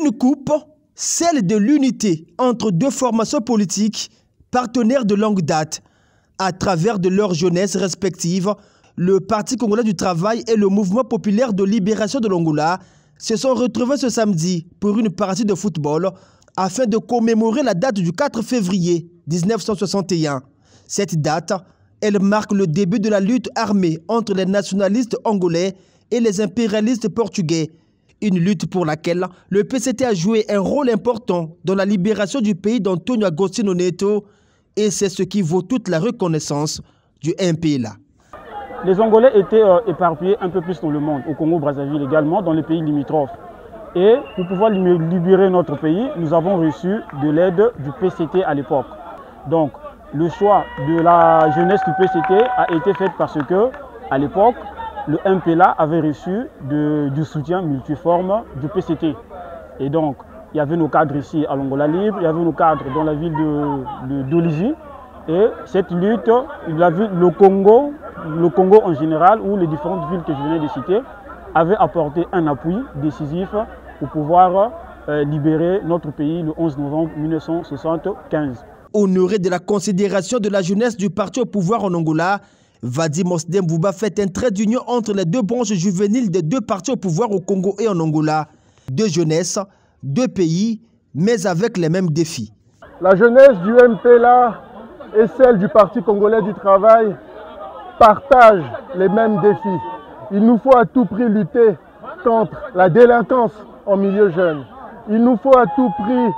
Une coupe, celle de l'unité entre deux formations politiques, partenaires de longue date, à travers de leur jeunesse respective. Le Parti congolais du travail et le Mouvement populaire de libération de l'Angola se sont retrouvés ce samedi pour une partie de football afin de commémorer la date du 4 février 1961. Cette date, elle marque le début de la lutte armée entre les nationalistes angolais et les impérialistes portugais. Une lutte pour laquelle le PCT a joué un rôle important dans la libération du pays d'Antonio Agostinho Neto, et c'est ce qui vaut toute la reconnaissance du MPLA. Les Angolais étaient éparpillés un peu plus dans le monde, au Congo-Brazzaville également, dans les pays limitrophes. Et pour pouvoir libérer notre pays, nous avons reçu de l'aide du PCT à l'époque. Donc, le choix de la jeunesse du PCT a été fait parce que, à l'époque, le MPLA avait reçu du soutien multiforme du PCT. Et donc, il y avait nos cadres ici à l'Angola Libre, il y avait nos cadres dans la ville d'Olizi. Et cette lutte, le Congo en général, ou les différentes villes que je venais de citer, avaient apporté un appui décisif pour pouvoir libérer notre pays le 11 novembre 1975. Honoré de la considération de la jeunesse du parti au pouvoir en Angola, Vadim Osdem-Bouba fait un trait d'union entre les deux branches juvéniles des deux partis au pouvoir au Congo et en Angola. Deux jeunesses, deux pays, mais avec les mêmes défis. La jeunesse du MPLA et celle du Parti congolais du travail partagent les mêmes défis. Il nous faut à tout prix lutter contre la délinquance en milieu jeune. Il nous faut à tout prix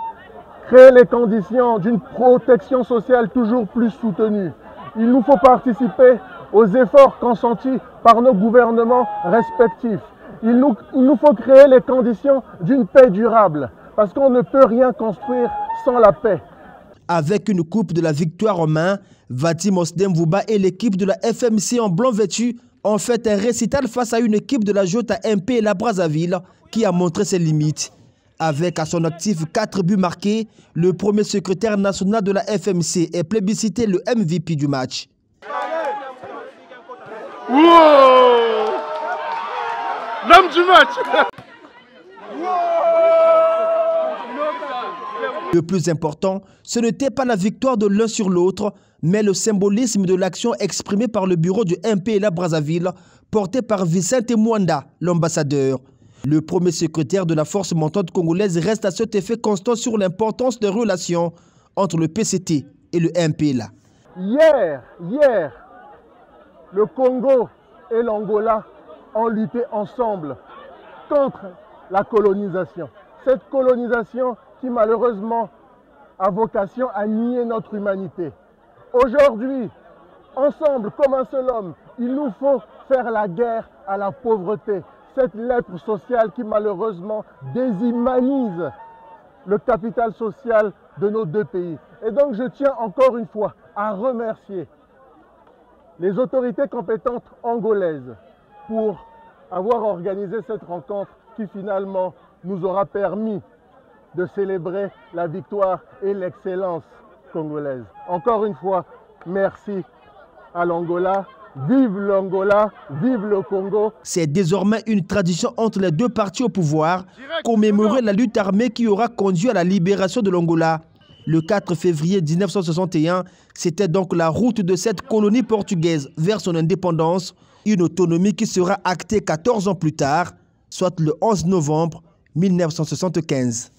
créer les conditions d'une protection sociale toujours plus soutenue. Il nous faut participer aux efforts consentis par nos gouvernements respectifs. Il nous faut créer les conditions d'une paix durable, parce qu'on ne peut rien construire sans la paix. Avec une coupe de la victoire en main, Vadim Osdem-Bouba et l'équipe de la FMC en blanc vêtu ont fait un récital face à une équipe de la Jota MPLA Brazzaville qui a montré ses limites. Avec à son actif 4 buts marqués, le premier secrétaire national de la FMC est plébiscité le MVP du match. Wow! L'homme du match! Le plus important, ce n'était pas la victoire de l'un sur l'autre, mais le symbolisme de l'action exprimée par le bureau du MPLA Brazzaville, porté par Vicente Mwanda, l'ambassadeur. Le premier secrétaire de la force montante congolaise reste à cet effet constant sur l'importance des relations entre le PCT et le MPLA. Hier, le Congo et l'Angola ont lutté ensemble contre la colonisation. Cette colonisation qui malheureusement a vocation à nier notre humanité. Aujourd'hui, ensemble, comme un seul homme, il nous faut faire la guerre à la pauvreté. Cette lèpre sociale qui malheureusement déshumanise le capital social de nos deux pays. Et donc je tiens encore une fois à remercier les autorités compétentes angolaises pour avoir organisé cette rencontre qui finalement nous aura permis de célébrer la victoire et l'excellence congolaise. Encore une fois, merci à l'Angola. Vive l'Angola, vive le Congo. C'est désormais une tradition entre les deux partis au pouvoir, commémorer la lutte armée qui aura conduit à la libération de l'Angola. Le 4 février 1961, c'était donc la route de cette colonie portugaise vers son indépendance, une autonomie qui sera actée 14 ans plus tard, soit le 11 novembre 1975.